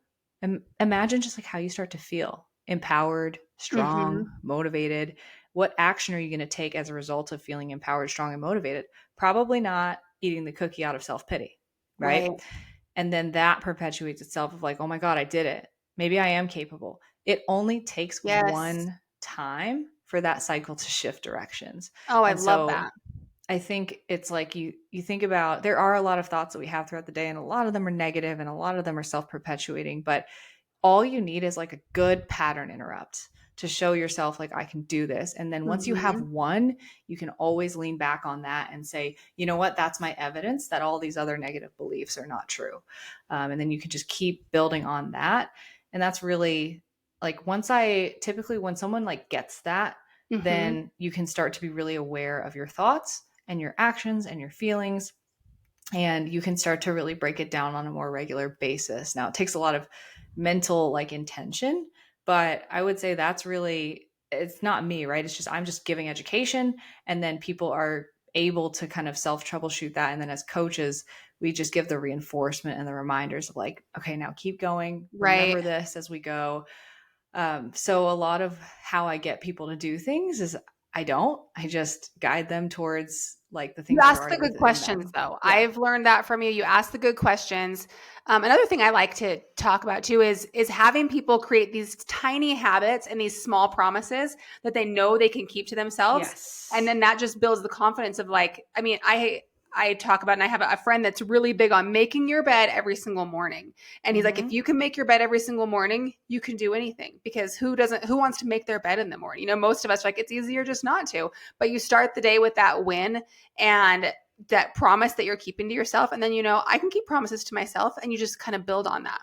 [SPEAKER 2] Imagine just like how you start to feel empowered, strong,
[SPEAKER 1] Mhm.
[SPEAKER 2] motivated. What action are you going to take as a result of feeling empowered, strong, and motivated? Probably not eating the cookie out of self pity, right?
[SPEAKER 1] Right.
[SPEAKER 2] And then that perpetuates itself of like, oh my God, I did it. Maybe I am capable. It only takes
[SPEAKER 1] Yes.
[SPEAKER 2] one time for that cycle to shift directions.
[SPEAKER 1] Oh, I
[SPEAKER 2] And
[SPEAKER 1] love
[SPEAKER 2] so
[SPEAKER 1] that.
[SPEAKER 2] I think it's like you think about, there are a lot of thoughts that we have throughout the day, and a lot of them are negative and a lot of them are self-perpetuating, but all you need is like a good pattern interrupt to show yourself like, I can do this. And then once you have
[SPEAKER 1] Mhm.
[SPEAKER 2] one, you can always lean back on that and say, you know what, that's my evidence that all these other negative beliefs are not true. And then you can just keep building on that. And that's really like when someone like gets that,
[SPEAKER 1] Mm-hmm.
[SPEAKER 2] then you can start to be really aware of your thoughts and your actions and your feelings, and you can start to really break it down on a more regular basis. Now, it takes a lot of mental like intention, but I would say that's really, it's not me, right? It's just I'm just giving education, and then people are able to kind of self troubleshoot that. And then as coaches, we just give the reinforcement and the reminders of like, okay, now keep going,
[SPEAKER 1] Right.
[SPEAKER 2] remember this as we go. So a lot of how I get people to do things is I just guide them towards like the
[SPEAKER 1] You
[SPEAKER 2] things that are
[SPEAKER 1] ask the
[SPEAKER 2] already
[SPEAKER 1] good
[SPEAKER 2] within
[SPEAKER 1] questions,
[SPEAKER 2] them.
[SPEAKER 1] though.
[SPEAKER 2] Yeah.
[SPEAKER 1] I've learned that from you. You ask the good questions. Another thing I like to talk about too is having people create these tiny habits and these small promises that they know they can keep to themselves, and
[SPEAKER 2] Yes.
[SPEAKER 1] then that just builds the confidence of like. I mean, I talk about, and I have a friend that's really big on making your bed every single morning, and he's like, if
[SPEAKER 2] Mm-hmm.
[SPEAKER 1] you can make your bed every single morning, you can do anything, because who wants to make their bed in the morning? Most of us are like, it's easier just not to, but you start the day with that win and that promise that you're keeping to yourself. And then, I can keep promises to myself, and you just kind of build on that.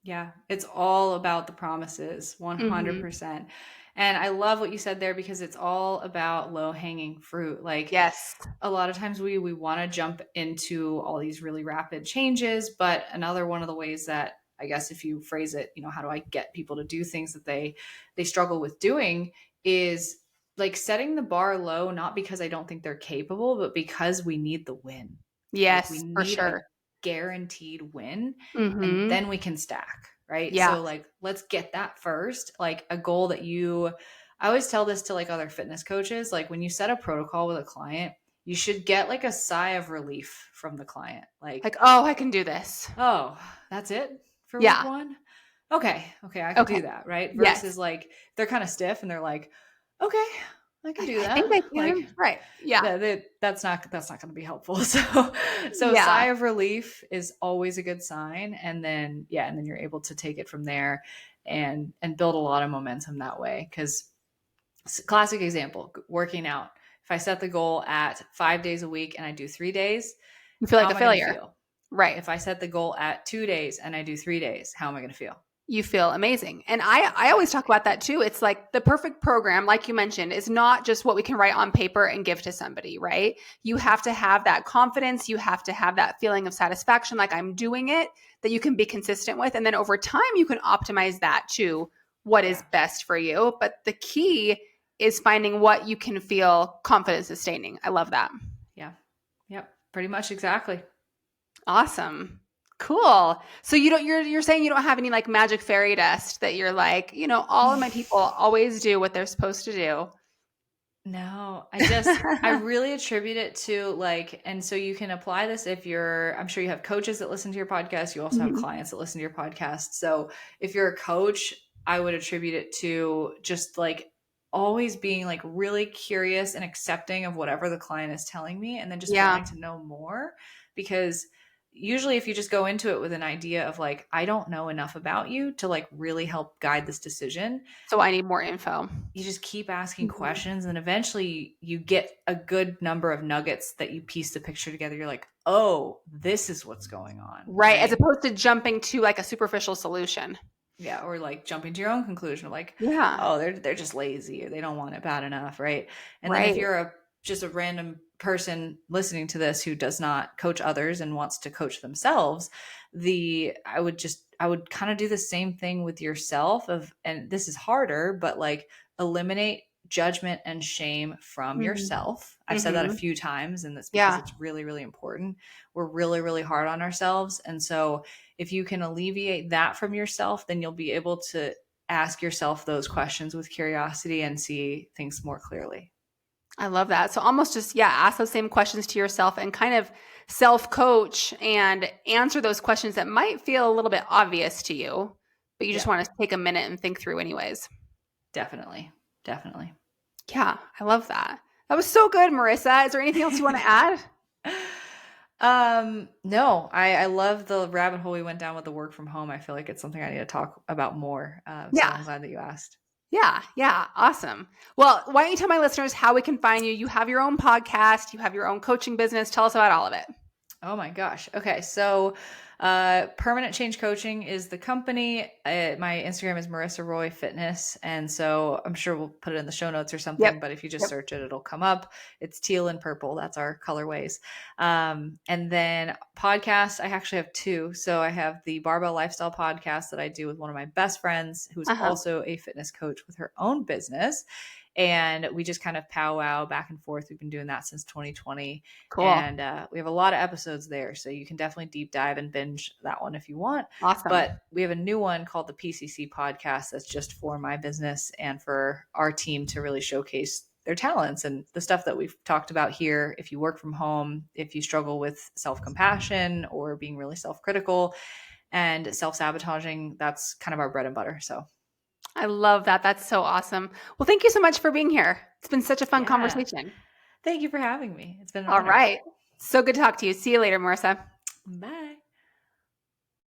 [SPEAKER 2] Yeah, it's all about the promises,
[SPEAKER 1] Mm-hmm.
[SPEAKER 2] 100%. And I love what you said there because it's all about low hanging fruit. Like
[SPEAKER 1] Yes.
[SPEAKER 2] a lot of times we want to jump into all these really rapid changes, but another one of the ways that I guess if you phrase it, how do I get people to do things that they struggle with doing is like setting the bar low, not because I don't think they're capable, but because we need the win. Like we
[SPEAKER 1] Yes, for
[SPEAKER 2] need a
[SPEAKER 1] sure.
[SPEAKER 2] guaranteed win, and
[SPEAKER 1] Mm-hmm.
[SPEAKER 2] then we can stack, right?
[SPEAKER 1] Yeah.
[SPEAKER 2] So like let's get that first, like a goal that I always tell this to like other fitness coaches, like when you set a protocol with a client, you should get like a sigh of relief from the client. Like,
[SPEAKER 1] Like, oh, I can do this.
[SPEAKER 2] oh, that's it for week
[SPEAKER 1] Yeah.
[SPEAKER 2] 1? Okay, I could
[SPEAKER 1] Okay.
[SPEAKER 2] do that, right? Versus
[SPEAKER 1] Yes.
[SPEAKER 2] like they're kind of stiff and they're like, okay, I can do
[SPEAKER 1] I think
[SPEAKER 2] that.
[SPEAKER 1] I
[SPEAKER 2] Like
[SPEAKER 1] can. Right. Yeah.
[SPEAKER 2] that's not going to be helpful. So a sigh
[SPEAKER 1] Yeah.
[SPEAKER 2] of relief is always a good sign, and then and then you're able to take it from there and build a lot of momentum that way. Because classic example, working out. If I set the goal at 5 days a week and I do 3 days,
[SPEAKER 1] You feel
[SPEAKER 2] how
[SPEAKER 1] like
[SPEAKER 2] am
[SPEAKER 1] a
[SPEAKER 2] I going to
[SPEAKER 1] failure.
[SPEAKER 2] feel?
[SPEAKER 1] Right.
[SPEAKER 2] If I set the goal at 2 days and I do 3 days, how am I going to feel?
[SPEAKER 1] You feel amazing. And I always talk
[SPEAKER 2] Exactly.
[SPEAKER 1] about that too. It's like the perfect program, like you mentioned, is not just what we can write on paper and give to somebody, right? You have to have that confidence. You have to have that feeling of satisfaction, like I'm doing it, that you can be consistent with. And then over time, you can optimize that to what is
[SPEAKER 2] Yeah.
[SPEAKER 1] best for you. But the key is finding what you can feel confident sustaining. I love that.
[SPEAKER 2] Yeah. Yep. Pretty much exactly.
[SPEAKER 1] Awesome. Cool. So you're saying you don't have any like magic fairy dust that you're like, all of my people always do what they're supposed to do.
[SPEAKER 2] No, I really attribute it to like, and so you can apply this if I'm sure you have coaches that listen to your podcast. You also have
[SPEAKER 1] Mhm.
[SPEAKER 2] clients that listen to your podcast. So if you're a coach, I would attribute it to just like always being like really curious and accepting of whatever the client is telling me, and then just
[SPEAKER 1] Yeah.
[SPEAKER 2] wanting to know more. Because usually if you just go into it with an idea of like, I don't know enough about you to like really help guide this decision,
[SPEAKER 1] So I need more info.
[SPEAKER 2] you just keep asking
[SPEAKER 1] Mhm.
[SPEAKER 2] questions, and eventually you get a good number of nuggets that you piece the picture together. You're like, oh, this is what's going on,
[SPEAKER 1] Right. As
[SPEAKER 2] right?
[SPEAKER 1] opposed to jumping to like a superficial solution.
[SPEAKER 2] Yeah, or like jumping to your own conclusion, like,
[SPEAKER 1] Yeah.
[SPEAKER 2] oh, they're just lazy or they don't want it bad enough, right? And then if
[SPEAKER 1] Right.
[SPEAKER 2] you're just a random person listening to this who does not coach others and wants to coach themselves, I would kind of do the same thing with yourself and this is harder, but like eliminate judgment and shame from
[SPEAKER 1] Mhm.
[SPEAKER 2] yourself. I've said that a
[SPEAKER 1] Mhm.
[SPEAKER 2] few times, and that's because
[SPEAKER 1] Yeah.
[SPEAKER 2] it's really, really important. We're really, really hard on ourselves. And so if you can alleviate that from yourself, then you'll be able to ask yourself those questions with curiosity and see things more clearly.
[SPEAKER 1] I love that. So almost just, yeah, ask those same questions to yourself and kind of self coach and answer those questions that might feel a little bit obvious to you, but you just
[SPEAKER 2] Yeah,
[SPEAKER 1] want to take a minute and think through anyways.
[SPEAKER 2] definitely. Definitely.
[SPEAKER 1] Yeah, I love that. That was so good, Marissa. Is there anything else you want to add?
[SPEAKER 2] No, I love the rabbit hole we went down with the work from home. I feel like it's something I need to talk about more. So
[SPEAKER 1] Yeah.
[SPEAKER 2] I'm glad that you asked.
[SPEAKER 1] Yeah. Yeah. Awesome. Well, why don't you tell my listeners how we can find you? You have your own podcast, you have your own coaching business. Tell us about all of it.
[SPEAKER 2] Oh my gosh. Okay. So Permanent Change Coaching is the company. My Instagram is Marissa Roy Fitness. And so I'm sure we'll put it in the show notes or something,
[SPEAKER 1] Yep.
[SPEAKER 2] but if you just
[SPEAKER 1] Yep.
[SPEAKER 2] search it, it'll come up. It's teal and purple. That's our colorways. And then podcasts, I actually have two. So I have the Barbell Lifestyle podcast that I do with one of my best friends, who's
[SPEAKER 1] Uh-huh.
[SPEAKER 2] also a fitness coach with her own business. And we just kind of powwow back and forth. We've been doing that since 2020.
[SPEAKER 1] Cool.
[SPEAKER 2] And we have a lot of episodes there. So you can definitely deep dive and binge that one if you want.
[SPEAKER 1] Awesome.
[SPEAKER 2] But we have a new one called the PCC podcast that's just for my business and for our team to really showcase their talents and the stuff that we've talked about here. If you work from home, if you struggle with self-compassion or being really self-critical and self-sabotaging, that's kind of our bread and butter. So
[SPEAKER 1] I love that. That's so awesome. Well, thank you so much for being here. It's been such a fun
[SPEAKER 2] yeah,
[SPEAKER 1] conversation.
[SPEAKER 2] thank you for having me. It's been an
[SPEAKER 1] All
[SPEAKER 2] honor.
[SPEAKER 1] right. So good to talk to you. See you later, Marissa.
[SPEAKER 2] Bye.